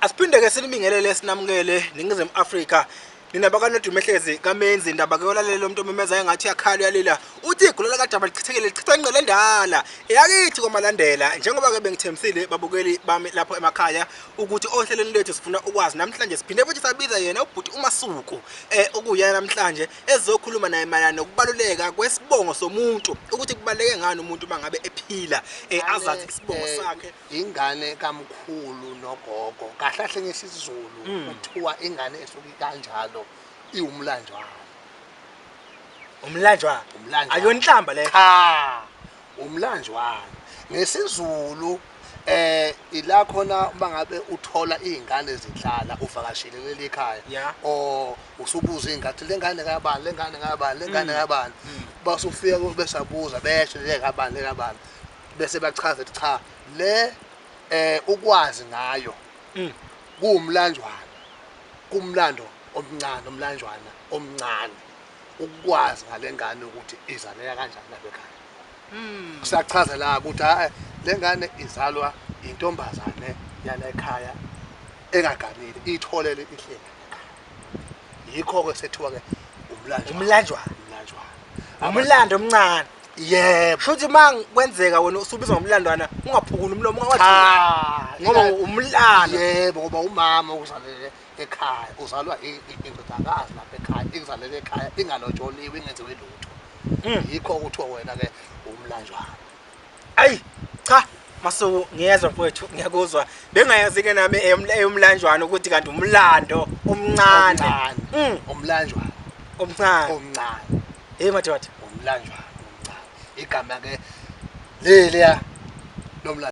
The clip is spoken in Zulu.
Asiphinde ke sinibingelele sinamukele ningizimu Afrika. Nina bakanodumehlezi kamenzi indaba ke yolalelo umuntu omemeza engathi yakhala uyalila. Uthi igulela kadaba lichithekele lichitha ingqele endala. Eyakithi komalandela njengoba ke bengithembisile babukeli bami lapho emakhaya ukuthi ohlelweni lethu sifuna ukwazi namhlanje siphinde futhi sabiza yena ubhuti uMasuku okuyena namhlanje ezokhuluma naye mayana nokubaluleka kwesibongo somuntu ukuthi kubaleke ngani umuntu mangabe ephila azazi isibongo sakhe. Ingane kamkhulu nogogo kahle kahle ngesizulu kuthiwa ingane esuka kanjalo iwumlanjwana. Umlanjwana ayonhlamba le cha umlanjwana ngesizulu ila khona bangabe uthola izingane zidlala uvakashile leli ekhaya usubuza ingathi lengane kabani lengane kabani lengane kabani basufika besabuza besho lekabani lekabani bese bachaza ukuthi cha le ukwazi ngayo kuumlanjwana kumlando omncane umlanjwana omncane ukwazi ngalengane ukuthi izaleka kanjani lapha ekhaya kusachaza la ukuthi lengane izalwa intombazane yana ekhaya engaganile itholele ihlelo yikho ke sethiwa ke umlanjwana umlando omncane. Yebo Futhi mangikwenzeka wena usubizwa ngomlandwana ungaphukula umlomo ungawathi ngoba umlando. Yebo ngoba umama uzalele ekhaya uzalwa indodakazi lapha ekhaya izalele ekhaya ingalotsholiwe ingenziwe lutho yikho ukuthiwa wena ke umlanjwana. Ayi cha Masuku ngiyezwa mfowethu ngiyakuzwa bengayazi ke nami eyomlanjwana ukuthi kanti umlando omncane umlanjwana omncane hey madoda umlanjwana igama ke leliya nomlando.